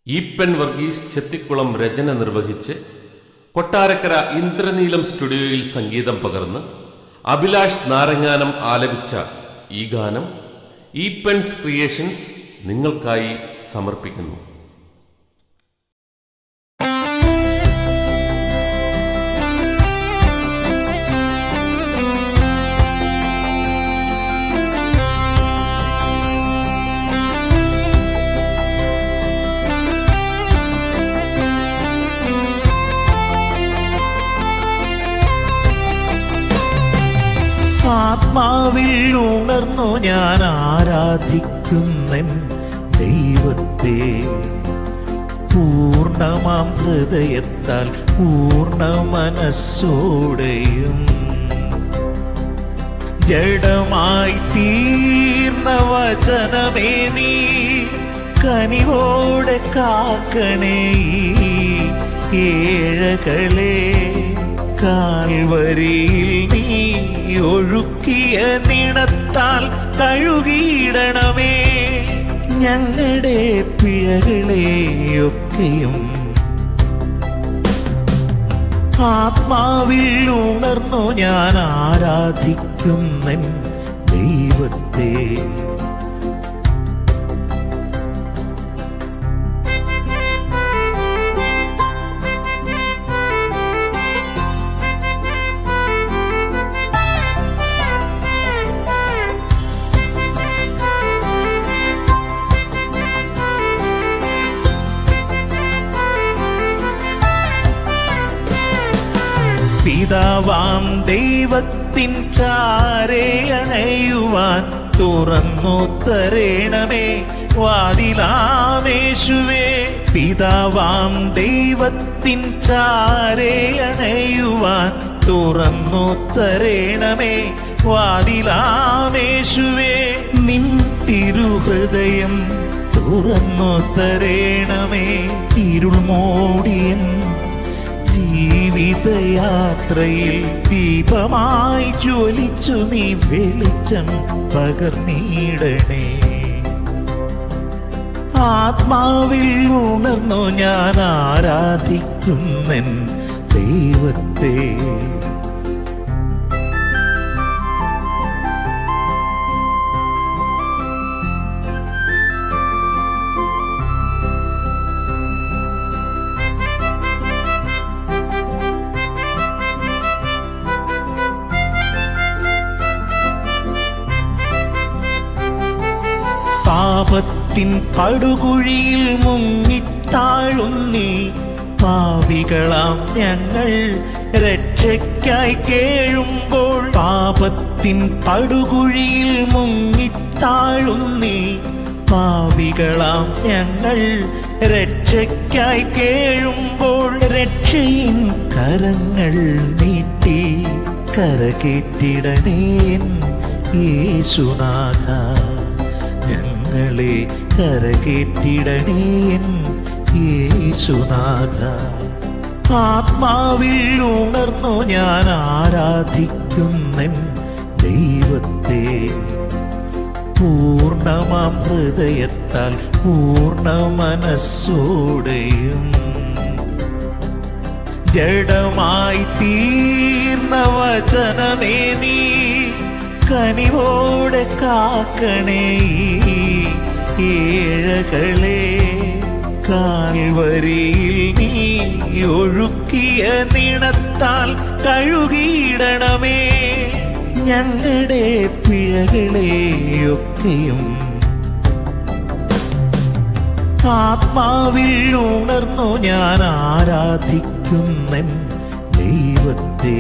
ഈപ്പൻ വർഗീസ് ചെത്തിക്കുളം രചന നിർവഹിച്ച് കൊട്ടാരക്കര ഇന്ദ്രനീലം സ്റ്റുഡിയോയിൽ സംഗീതം പകർന്ന് അഭിലാഷ് നാരങ്ങാനം ആലപിച്ച ഈ ഗാനം ഈപ്പൻസ് ക്രിയേഷൻസ് നിങ്ങൾക്കായി സമർപ്പിക്കുന്നു. ആത്മാവിൽ ഉണർന്നു ഞാൻ ആരാധിക്കുന്നൻ ദൈവത്തെ, പൂർണ്ണമാം ഹൃദയത്താൽ പൂർണ്ണ മനസ്സോടെയും. ജഡമായി തീർന്ന വചനമേ നീ കനിവോടെ കാക്കണേ ഈ ഏഴകളെ. കാൽവരിയിൽ നീ ഒഴുക്കിയ നിണത്താൽ കഴുകിയിടണമേ ഞങ്ങളുടെ പിഴകളെയൊക്കെയും. ആത്മാവിൽ ഉണർന്നു ഞാൻ ആരാധിക്കുന്നൻ ദൈവത്തെ. പിതാവാം ദൈവത്തിൻ ചാരേ അണയുവാൻ തുറന്നു തരേണമേ വാതിലാമേശുവേ. പിതാവാം ദൈവത്തിൻ ചാരേ അണയുവാൻ തുറന്നു തരേണമേ വാതിലാമേശുവേ. നിൻ തിരുഹൃദയം തുറന്നു തരേണമേ. ഇരുൾ മൂടിയൻ ജീവിതയാത്രയിൽ ദീപമായി ജ്വലിച്ചു നീ വെളിച്ചം പകർന്നിടണേ. ആത്മാവിൽ ഉണർന്നു ഞാൻ ആരാധിക്കുന്നൻ ദൈവത്തെ. പാപത്തിൻ പടുകുഴിയിൽ മുങ്ങിത്താഴുന്നീ പാപികളാം ഞങ്ങൾ രക്ഷയ്ക്കായി കേഴുമ്പോൾ. പാപത്തിൻ പടുകുഴിയിൽ മുങ്ങിത്താഴുന്നീ പാപികളാം ഞങ്ങൾ രക്ഷയ്ക്കായി കേഴുമ്പോൾ. രക്ഷയിൻ കരങ്ങൾ നീട്ടി കരകേറ്റിടണേ യേശുനാഥ. ഞങ്ങളെ കരകേറ്റിടണേ യേശുനാഥ. ആത്മാവിൽ ഉണർന്നു ഞാൻ ആരാധിക്കുന്നൻ ദൈവത്തെ, പൂർണ്ണമാം ഹൃദയത്താൽ പൂർണ്ണ മനസ്സോടെയും. ജഡമായി തീർന്ന വചനമേ നീ കനിവോടെ കാക്കണേ ഏഴകളെ. കാൽവരിയിൽ നീ ഒഴുക്കിയ നിണത്താൽ കഴുകിയിടണമേ ഞങ്ങളുടെ പിഴകളെയൊക്കെയും. ആത്മാവിൽ ഉണർന്നു ഞാൻ ആരാധിക്കുന്നൻ ദൈവത്തെ.